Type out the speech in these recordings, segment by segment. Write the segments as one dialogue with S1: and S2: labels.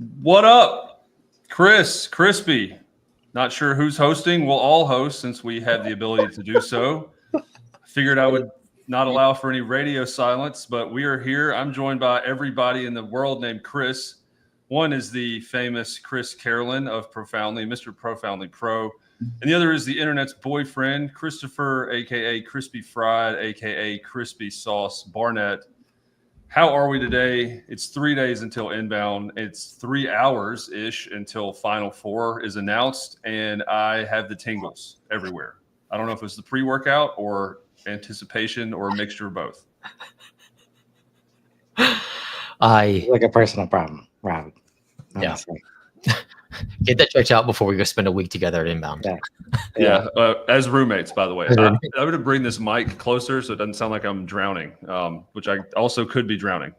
S1: What up, Chris? Crispy. Not sure who's hosting. We'll all host since we have the ability to do so. Figured I would not allow for any radio silence, but we are here. I'm joined by everybody in the world named Chris. One is the famous Chris Carolyn of Profoundly, Mr. Profoundly Pro. And the other is the internet's boyfriend, Christopher, a.k.a. Crispy Fried, a.k.a. Crispy Sauce Barnett. How are we today? It's 3 days until inbound. It's 3 hours-ish until Final Four is announced, and I have the tingles everywhere. I don't know if it's the pre-workout or anticipation or a mixture of both.
S2: Like a personal problem, Rob.
S3: Honestly. Yeah. Get that checked out before we go spend a week together at inbound.
S1: Yeah. As roommates, by the way. I'm going to bring this mic closer so it doesn't sound like I'm drowning, which I also could be drowning.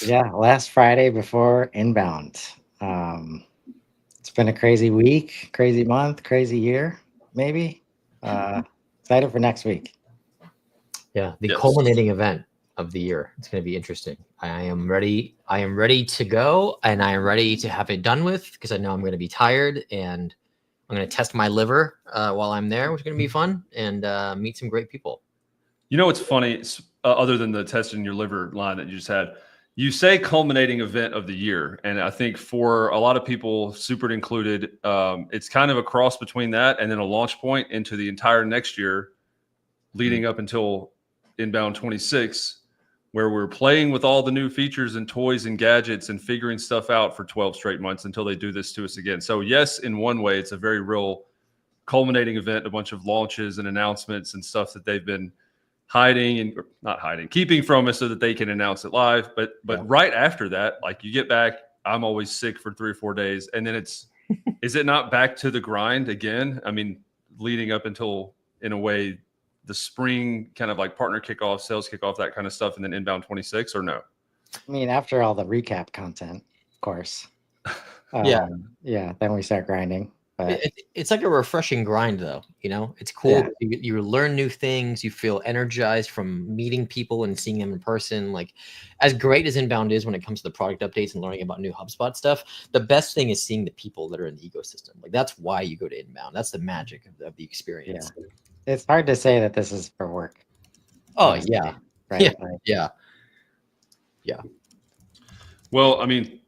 S2: Yeah, last Friday before inbound. It's been a crazy week, crazy month, crazy year, maybe. Excited for next week.
S3: Yeah, the culminating event of the year. It's going to be interesting. I am ready. I am ready to go, and I am ready to have it done with because I know I'm going to be tired, and I'm going to test my liver while I'm there, which is going to be fun, and meet some great people.
S1: You know what's funny, other than the testing your liver line that you just had, you say culminating event of the year, and I think for a lot of people, Super included, it's kind of a cross between that and then a launch point into the entire next year leading up until inbound 26, where we're playing with all the new features and toys and gadgets and figuring stuff out for 12 straight months until they do this to us again. So yes, in one way, it's a very real culminating event, a bunch of launches and announcements and stuff that they've been hiding and not hiding, keeping from us so that they can announce it live. But right after that, like you get back, I'm always sick for 3 or 4 days. And then is it not back to the grind again? I mean, leading up until, in a way, the spring kind of like partner kickoff, sales kickoff, that kind of stuff, and then inbound 26, or no?
S2: I mean, after all the recap content, of course.
S3: Yeah,
S2: then we start grinding. But
S3: it's like a refreshing grind, though. You know, it's cool. Yeah. You learn new things. You feel energized from meeting people and seeing them in person. Like, as great as inbound is when it comes to the product updates and learning about new HubSpot stuff, the best thing is seeing the people that are in the ecosystem. Like, that's why you go to inbound. That's the magic of the experience.
S2: Yeah. It's hard to say that this is for work.
S3: Oh, yeah.
S2: Right.
S3: Yeah.
S1: Well, I mean,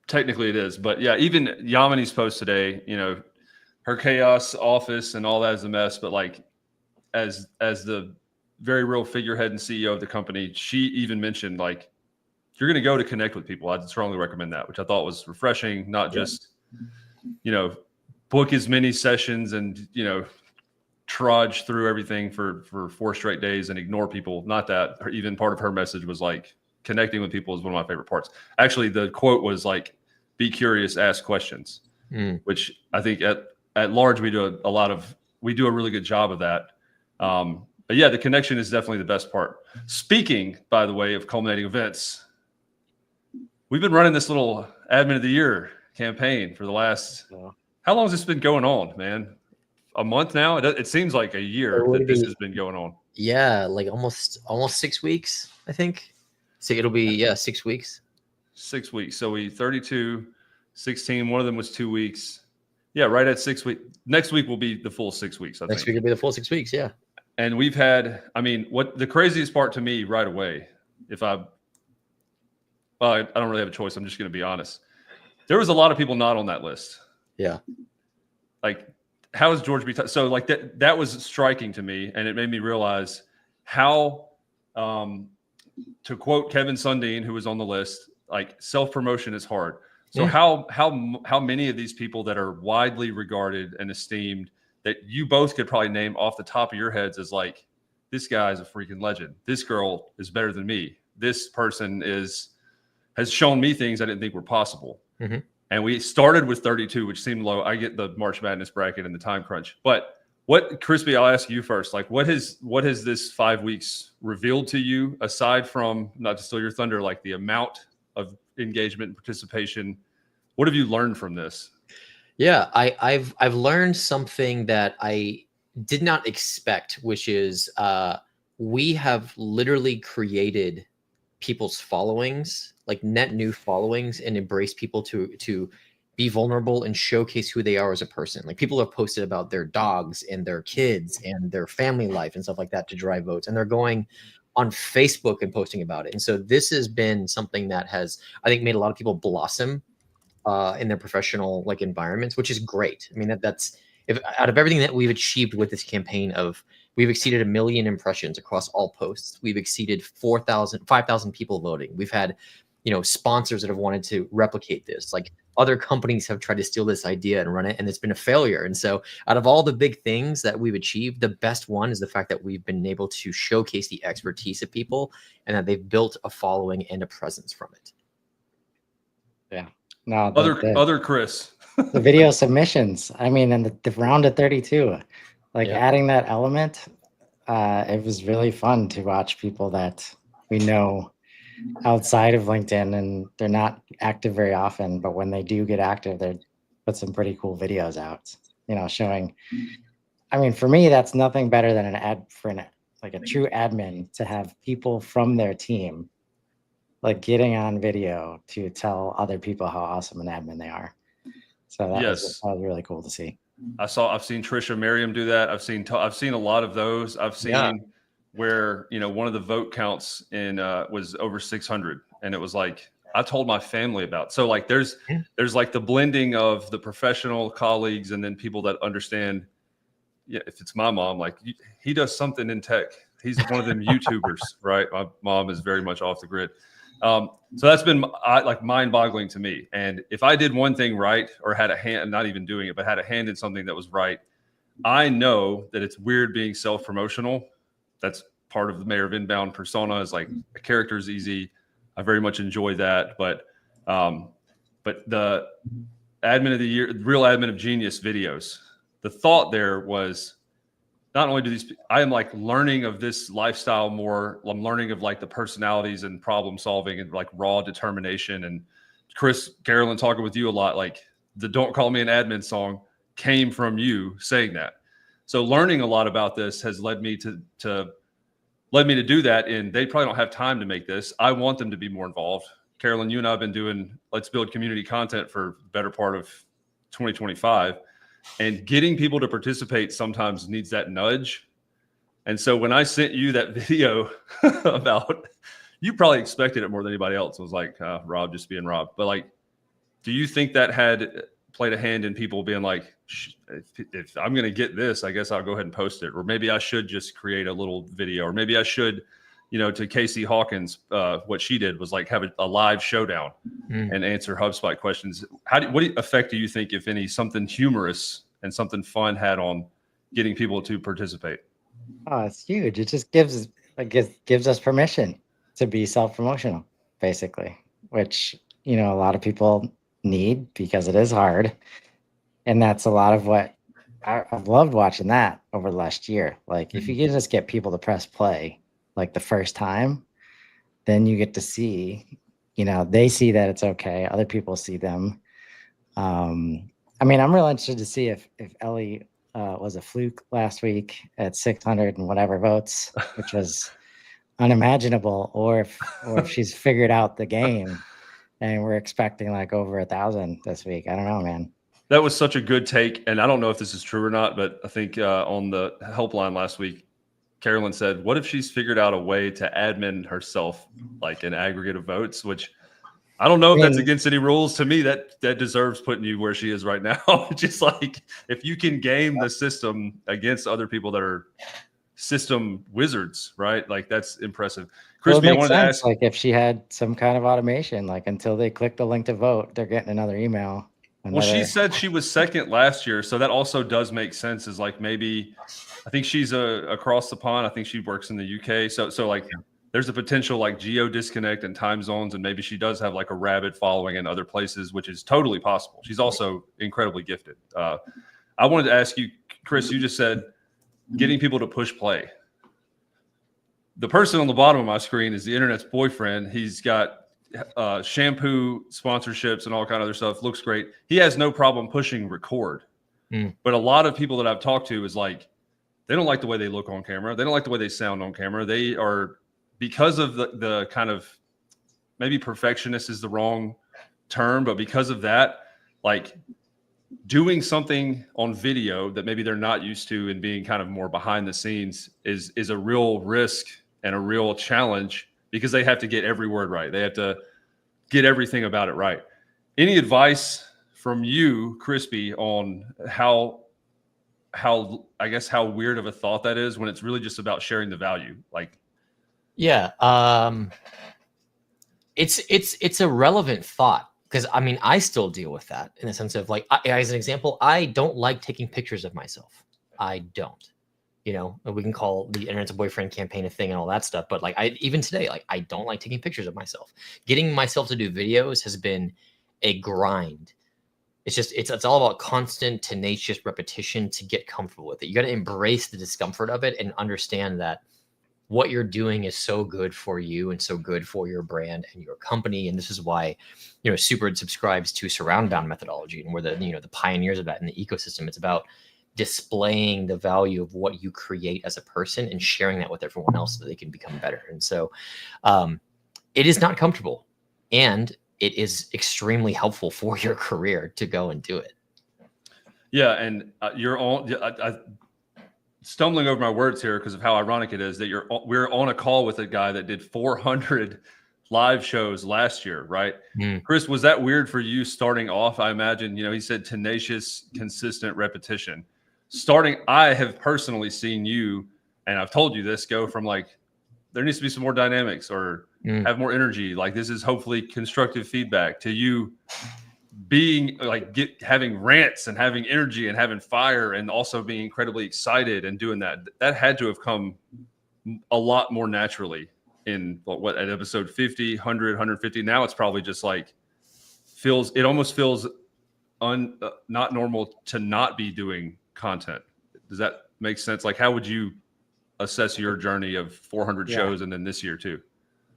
S1: technically it is, but yeah, even Yamini's post today, you know, her chaos office and all that is a mess, but like as the very real figurehead and CEO of the company, she even mentioned like, you're going to go to connect with people. I'd strongly recommend that, which I thought was refreshing, not just, you know, book as many sessions and, you know, trudge through everything for 4 straight days and ignore people. Not that, or even part of her message was like, connecting with people is one of my favorite parts. Actually, the quote was like, be curious, ask questions, which I think at large, we do a really good job of that. But yeah, the connection is definitely the best part. Speaking, by the way, of culminating events, we've been running this little admin of the year campaign for the last, how long has this been going on, man? A month now? It seems like a year that this has been going on.
S3: Yeah, like almost 6 weeks, I think. So it'll be 6 weeks.
S1: 6 weeks. So we 32, 16. One of them was 2 weeks. Yeah, right at 6 weeks. Next week will be the full 6 weeks.
S3: Next week will be the full 6 weeks. Yeah.
S1: And we've had, I mean, what the craziest part to me right away, I don't really have a choice. I'm just going to be honest. There was a lot of people not on that list.
S3: Yeah.
S1: Like, how is George B? So like that was striking to me, and it made me realize how, to quote Kevin Sundin, who was on the list, like self-promotion is hard. So how many of these people that are widely regarded and esteemed that you both could probably name off the top of your heads as like, this guy is a freaking legend. This girl is better than me. This person has shown me things I didn't think were possible.
S3: Mm-hmm.
S1: And we started with 32, which seemed low. I get the March Madness bracket and the time crunch. But Crispy, I'll ask you first. Like, what has this 5 weeks revealed to you, aside from, not to steal your thunder, like the amount of engagement and participation? What have you learned from this?
S3: Yeah, I've learned something that I did not expect, which is we have literally created people's followings, like net new followings, and embrace people to be vulnerable and showcase who they are as a person. Like people have posted about their dogs and their kids and their family life and stuff like that to drive votes. And they're going on Facebook and posting about it. And so this has been something that has, I think, made a lot of people blossom in their professional like environments, which is great. I mean, that's if out of everything that we've achieved with this campaign we've exceeded 1 million impressions across all posts. We've exceeded 5,000 people voting. We've had, sponsors that have wanted to replicate this. Like other companies have tried to steal this idea and run it, and it's been a failure. And so out of all the big things that we've achieved, the best one is the fact that we've been able to showcase the expertise of people and that they've built a following and a presence from it.
S2: Yeah. No,
S1: other Chris.
S2: The video submissions. I mean, and the round of 32, like adding that element, it was really fun to watch people that we know outside of LinkedIn, and they're not active very often, but when they do get active, they put some pretty cool videos out, showing. I mean, for me, that's nothing better than an ad for like a true admin to have people from their team like getting on video to tell other people how awesome an admin they are. So that was really cool to see.
S1: I've seen Trisha Merriam do that. I've seen a lot of those. I've seen where, one of the vote counts was over 600. And it was like, I told my family about. So like, there's like the blending of the professional colleagues and then people that understand. Yeah. If it's my mom, like he does something in tech. He's one of them YouTubers, right? My mom is very much off the grid. So that's been like mind-boggling to me. And if I did one thing right, or had a hand, not even doing it, but had a hand in something that was right, I know that it's weird being self-promotional. That's part of the Mayor of Inbound persona, is like a character is easy. I very much enjoy that. But the admin of the year, real admin of genius videos, the thought there was, not only do I am like learning of this lifestyle more. I'm learning of like the personalities and problem solving and like raw determination. And Chris, Carolyn, talking with you a lot, like the "Don't Call Me an Admin" song came from you saying that. So learning a lot about this has led me to do that. And they probably don't have time to make this. I want them to be more involved. Carolyn, you and I have been doing Let's Build Community content for the better part of 2025. And getting people to participate sometimes needs that nudge. And so when I sent you that video about, you probably expected it more than anybody else. It was like, Rob just being Rob. But like, do you think that had played a hand in people being like, if I'm going to get this, I guess I'll go ahead and post it. Or maybe I should just create a little video. Or maybe I should, to Casey Hawkins, what she did was like have a live showdown and answer HubSpot questions. What effect do you think, if any, something humorous and something fun had on getting people to participate?
S2: Oh, it's huge. It just gives us permission to be self-promotional, basically, which, a lot of people need because it is hard. And that's a lot of what I've loved watching that over the last year. Like if you can just get people to press play like the first time, then you get to see, they see that it's okay. Other people see them. I mean, I'm really interested to see if Ellie was a fluke last week at 600 and whatever votes, which was unimaginable, or if she's figured out the game and we're expecting like over 1,000 this week. I don't know, man.
S1: That was such a good take. And I don't know if this is true or not, but I think on the helpline last week, Carolyn said, what if she's figured out a way to admin herself, like an aggregate of votes, which I don't know if that's against any rules. To me, that deserves putting you where she is right now. Just like if you can game the system against other people that are system wizards, right? Like that's impressive. Crispy, I wanted to ask,
S2: like if she had some kind of automation, like until they click the link to vote, they're getting another email.
S1: Well, she said she was second last year, so that also does make sense. Is like maybe, I think she's across the pond. I think she works in the UK. So like, there's a potential like geo disconnect and time zones, and maybe she does have like a rabid following in other places, which is totally possible. She's also incredibly gifted. I wanted to ask you, Chris. You just said getting people to push play. The person on the bottom of my screen is the internet's boyfriend. He's got shampoo sponsorships and all kind of other stuff. Looks great. He has no problem pushing record. But a lot of people that I've talked to is like, they don't like the way they look on camera. They don't like the way they sound on camera. They are, because of the kind of maybe perfectionist is the wrong term, but because of that, like doing something on video that maybe they're not used to and being kind of more behind the scenes is a real risk and a real challenge because they have to get every word right. They have to get everything about it right. Any advice from you, Crispy, on how I guess how weird of a thought that is when it's really just about sharing the value? Like,
S3: Yeah, it's a relevant thought because I mean I still deal with that in the sense of like as an example, I don't like taking pictures of myself. I don't. You know, we can call the internet's a boyfriend campaign a thing and all that stuff, but like even today, like I don't like taking pictures of myself. Getting myself to do videos has been a grind. It's all about constant, tenacious repetition to get comfortable with it. You got to embrace the discomfort of it and understand that what you're doing is so good for you and so good for your brand and your company. And this is why, you know, Super subscribes to surround bound methodology, and we're the, you know, the pioneers of that in the ecosystem. It's about displaying the value of what you create as a person and sharing that with everyone else so that they can become better. And so it is not comfortable, and it is extremely helpful for your career to go and do it.
S1: yeah, and you're on. I stumbling over my words here because of how ironic it is that we're on a call with a guy that did 400 live shows last year, right? Chris, was that weird for you starting off? I imagine, you know, he said tenacious, consistent repetition. I have personally seen you, and I've told you this, go from like, there needs to be some more dynamics or have more energy. Like this is hopefully constructive feedback to you being like having rants and having energy and having fire and also being incredibly excited and doing that. That had to have come a lot more naturally in what at episode 50, 100, 150. Now it's probably just like it almost feels not normal to not be doing content. Does that make sense? Like how would you assess your journey of 400 shows and then this year too?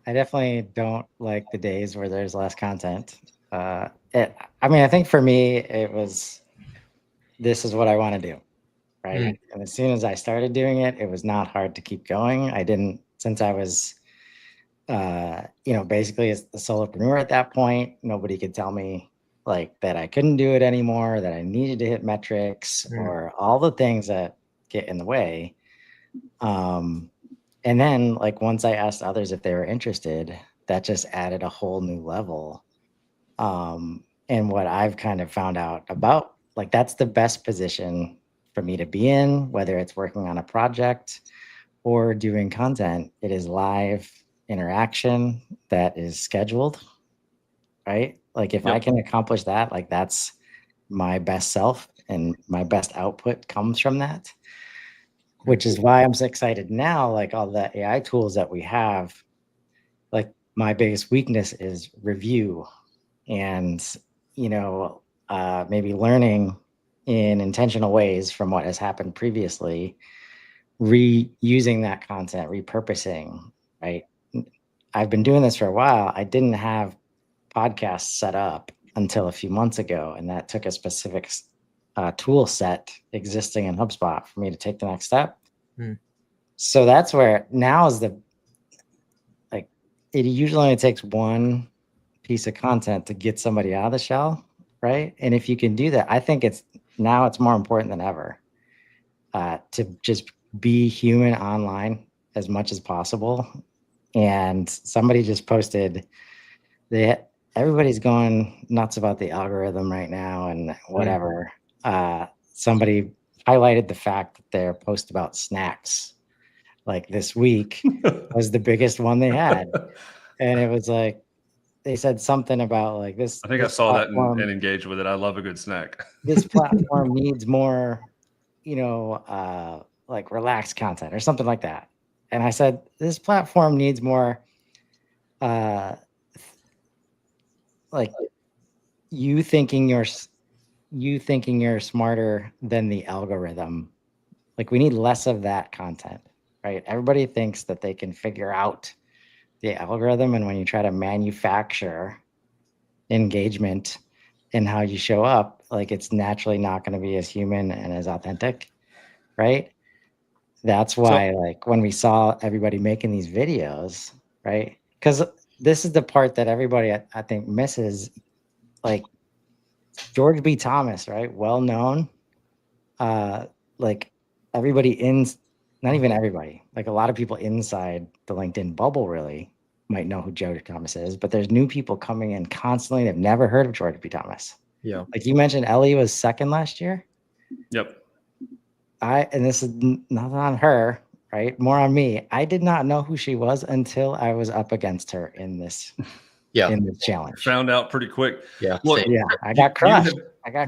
S2: I definitely don't like the days where there's less content. I mean, I think for me, it was, this is what I want to do, right? And as soon as I started doing it, it was not hard to keep going. Since I was, you know, basically a solopreneur at that point, nobody could tell me like that I couldn't do it anymore, that I needed to hit metrics or all the things that get in the way. And then like, once I asked others if they were interested, that just added a whole new level. And what I've kind of found out about, like, that's the best position for me to be in, whether it's working on a project or doing content. It is live interaction that is scheduled, right? Like if I can accomplish that, like that's my best self and my best output comes from that, which is why I'm so excited now, like all the AI tools that we have. Like my biggest weakness is review and, you know, maybe learning in intentional ways from what has happened previously, reusing that content, repurposing, right? I've been doing this for a while. I didn't have podcasts set up until a few months ago, and that took a specific tool set existing in HubSpot for me to take the next step. So that's where now is it usually only takes one piece of content to get somebody out of the shell, right? And if you can do that, I think it's more important than ever to just be human online as much as possible. And somebody just posted that everybody's going nuts about the algorithm right now and whatever. Somebody highlighted the fact that their post about snacks like this week was the biggest one they had. And it was like, they said something about like this.
S1: I think I saw that and engaged with it. I love a good snack.
S2: This platform needs more, you know, like relaxed content or something like that. And I said, this platform needs more, like you thinking you're smarter than the algorithm. Like we need less of that content, right? Everybody thinks that they can figure out the algorithm, and when you try to manufacture engagement in how you show up, like it's naturally not going to be as human and as authentic, right? That's why like when we saw everybody making these videos, right? Because this is the part that everybody I think misses. Like George B. Thomas, right? Well known. Like everybody not even everybody, like a lot of people inside the LinkedIn bubble really might know who George Thomas is, but there's new people coming in constantly. They've never heard of George B. Thomas.
S3: Yeah.
S2: Like you mentioned, Ellie was second last year.
S1: Yep.
S2: And this is not on her, right? More on me. I did not know who she was until I was up against her in this challenge.
S1: Found out pretty quick.
S3: Yeah.
S1: Look,
S3: same.
S2: Yeah, I got crushed.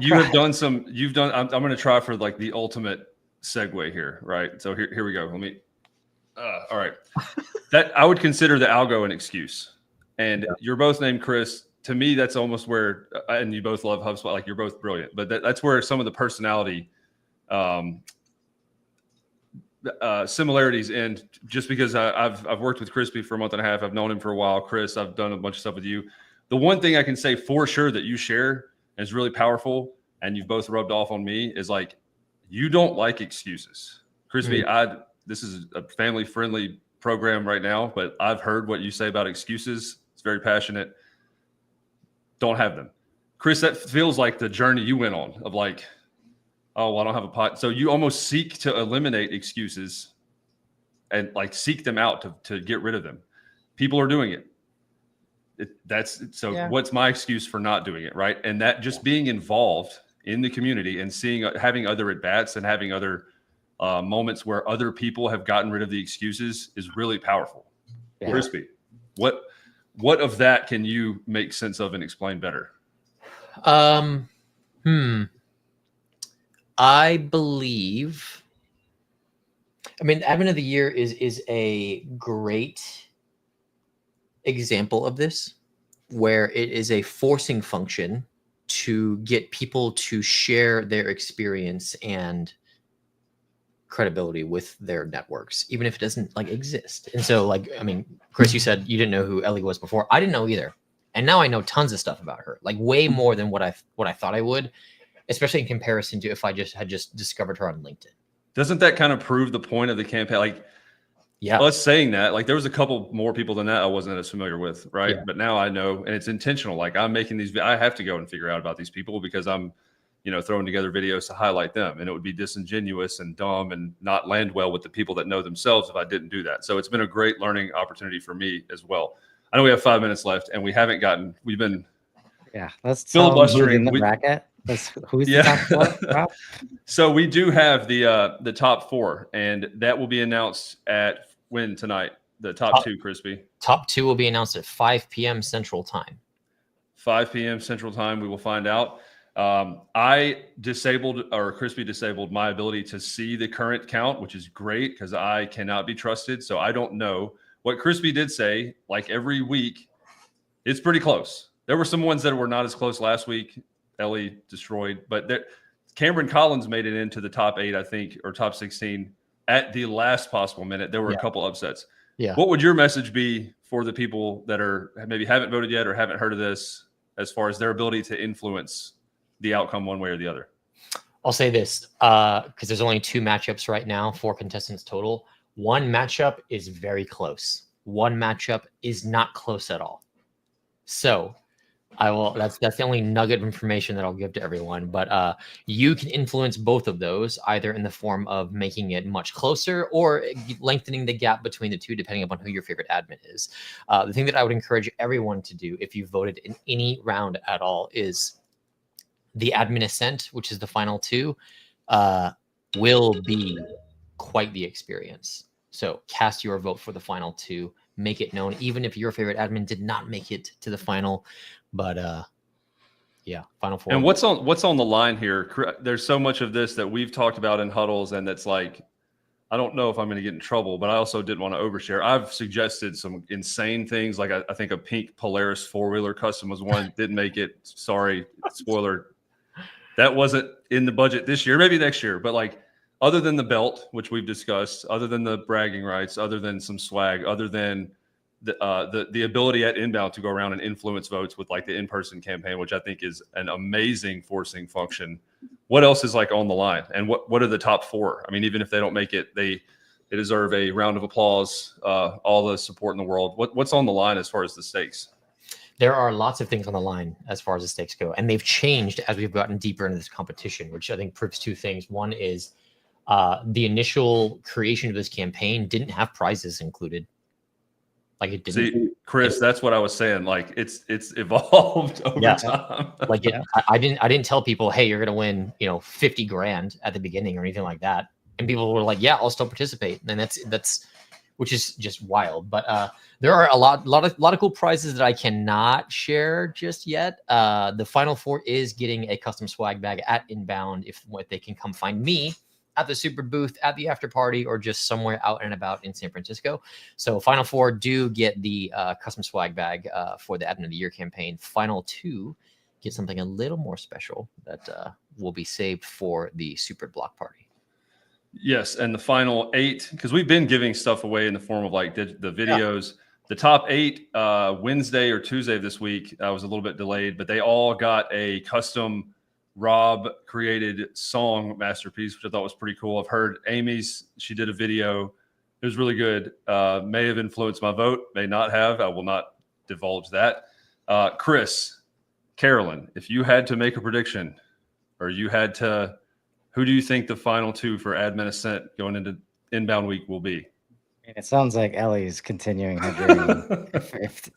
S1: You have done some. You've done. I'm going to try for like the ultimate segue here, right? So here we go. Let me. All right. That I would consider the algo an excuse, and you're both named Chris. To me, that's almost where, and you both love HubSpot. Like you're both brilliant, but that's where some of the personality similarities end. Just because I've worked with Crispy for a month and a half, I've known him for a while. Chris, I've done a bunch of stuff with you. The one thing I can say for sure that you share is really powerful, and you've both rubbed off on me, is like you don't like excuses. Crispy, this is a family-friendly program right now, but I've heard what you say about excuses. It's very passionate. Don't have them. Chris, that feels like the journey you went on of like, oh, well, I don't have a pot. So you almost seek to eliminate excuses and like seek them out to get rid of them. People are doing it. What's my excuse for not doing it, right? And that just being involved in the community and having other at-bats and having other moments where other people have gotten rid of the excuses is really powerful. Yeah. Crispy, what of that can you make sense of and explain better?
S3: I believe, Admin of the Year is a great example of this, where it is a forcing function to get people to share their experience and credibility with their networks, even if it doesn't like exist. And so Chris, you said you didn't know who Ellie was before. I didn't know either. And now I know tons of stuff about her, like way more than what I thought I would, especially in comparison to if I had discovered her on LinkedIn.
S1: Doesn't that kind of prove the point of the campaign? Like, yeah, us saying that, like there was a couple more people than that I wasn't as familiar with, right? Yeah. But now I know, and it's intentional. Like I'm making these, I have to go and figure out about these people because I'm, throwing together videos to highlight them, and it would be disingenuous and dumb and not land well with the people that know themselves if I didn't do that. So it's been a great learning opportunity for me as well. I know we have 5 minutes left, and we've been
S2: let's
S1: filibustering
S2: the bracket. Who's the top four, Rob?
S1: So we do have the top four, and that will be announced at when tonight? The top two, Crispy.
S3: Top two will be announced at 5 p.m. Central Time.
S1: 5 p.m. Central Time, we will find out. Crispy disabled my ability to see the current count, which is great because I cannot be trusted. So I don't know. What Crispy did say, like every week, it's pretty close. There were some ones that were not as close last week. Ellie destroyed, but Cameron Collins made it into the top 8, I think, or top 16 at the last possible minute. There were a couple upsets. Yeah. What would your message be for the people that maybe haven't voted yet or haven't heard of this, as far as their ability to influence the outcome one way or the other?
S3: I'll say this, because there's only 2 matchups right now, 4 contestants total. One matchup is very close. One matchup is not close at all. So that's the only nugget of information that I'll give to everyone. But you can influence both of those, either in the form of making it much closer or lengthening the gap between the two, depending upon who your favorite admin is. The thing that I would encourage everyone to do if you voted in any round at all is the admin ascent, which is the final 2, will be quite the experience. So cast your vote for the final 2, make it known, even if your favorite admin did not make it to the final. But final 4.
S1: And what's on the line here? There's so much of this that we've talked about in huddles, and that's like, I don't know if I'm going to get in trouble, but I also didn't want to overshare. I've suggested some insane things, like I think a pink Polaris 4-wheeler custom was one, didn't make it. Sorry, spoiler. That wasn't in the budget this year, maybe next year. But like, other than the belt, which we've discussed, other than the bragging rights, other than some swag, other than the ability at Inbound to go around and influence votes with like the in-person campaign, which I think is an amazing forcing function. What else is like on the line? And what are the top 4? I mean, even if they don't make it, They deserve a round of applause. All the support in the world. What's on the line as far as the stakes?
S3: There are lots of things on the line as far as the stakes go, and they've changed as we've gotten deeper into this competition, which I think proves two things. One is the initial creation of this campaign didn't have prizes included. Like it didn't.
S1: See, Chris, that's what I was saying. Like it's evolved over time.
S3: Like I didn't tell people, hey, you're gonna win, 50 grand at the beginning or anything like that. And people were like, yeah, I'll still participate. And that's which is just wild. But there are a lot of cool prizes that I cannot share just yet. The final four is getting a custom swag bag at Inbound if they can come find me at the super booth, at the after party, or just somewhere out and about in San Francisco. So final four do get the custom swag bag for the Admin of the Year campaign. Final two get something a little more special that will be saved for the super block party.
S1: Yes, and the final 8, because we've been giving stuff away in the form of like the videos. Yeah. The top 8 Wednesday or Tuesday of this week was a little bit delayed, but they all got a custom Rob created song masterpiece, which I thought was pretty cool. I've heard Amy's, she did a video. It was really good. May have influenced my vote, may not have. I will not divulge that. Chris, Carolyn, if you had to make a prediction, or you had to, who do you think the final 2 for Admin Ascent going into Inbound week will be?
S2: It sounds like Ellie's continuing her journey.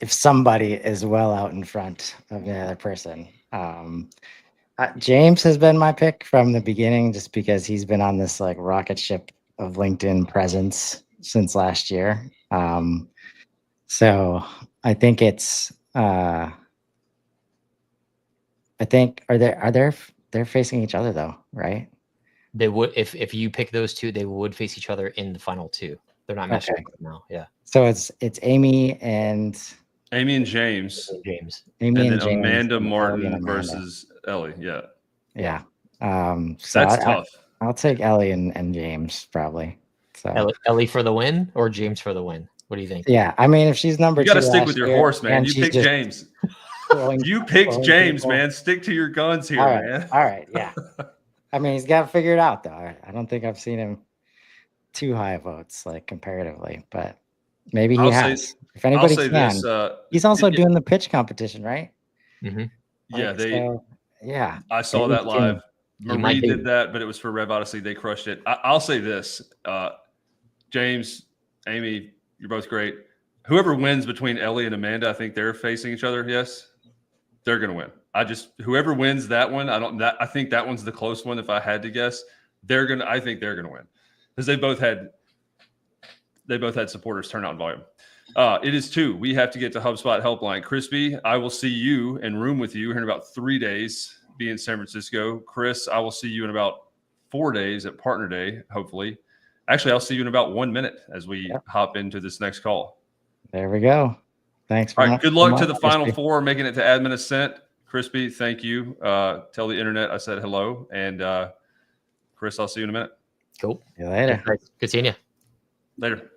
S2: if somebody is well out in front of the other person. James has been my pick from the beginning, just because he's been on this like rocket ship of LinkedIn presence since last year. So I think it's I think they're facing each other though, right?
S3: They would, if you pick those two, they would face each other in the final 2. They're not matching up now. Yeah.
S2: So it's Amy and
S1: James.
S2: Amy
S1: and then
S2: James,
S1: Amanda
S2: and
S1: Martin versus Ellie. Yeah.
S2: Yeah. So
S1: that's tough.
S2: I'll take Ellie and James probably. So
S3: Ellie for the win or James for the win? What do you think?
S2: Yeah. I mean, if she's number 2,
S1: you got to stick with your horse, man. You picked James. You picked James,
S2: people.
S1: Man. Stick to your guns here, man.
S2: All right. Yeah. I mean, he's got to figure it out, though. I don't think I've seen him too high votes, like comparatively, but maybe he has. If anybody can, he's also doing the pitch competition, right?
S3: Mm-hmm.
S2: Yeah,
S1: I saw that live. Marie did that, but it was for Rev Odyssey. They crushed it. I'll say this: James, Amy, you're both great. Whoever wins between Ellie and Amanda, I think they're facing each other. Yes, they're going to win. Whoever wins that one, I think that one's the close one. If I had to guess, I think they're going to win, because they both had supporters turn out volume. It is 2. We have to get to HubSpot helpline. Crispy, I will see you and room with you here in about 3 days. Be in San Francisco. Chris, I will see you in about 4 days at Partner Day, hopefully. Actually, I'll see you in about 1 minute as we hop into this next call.
S2: There we go. Thanks.
S1: All right. Good luck to the final 4, making it to Admin Ascent. Crispy, thank you. Tell the internet I said hello. And Chris, I'll see you in a minute.
S3: Cool.
S2: See you later.
S3: Good seeing you.
S1: Later.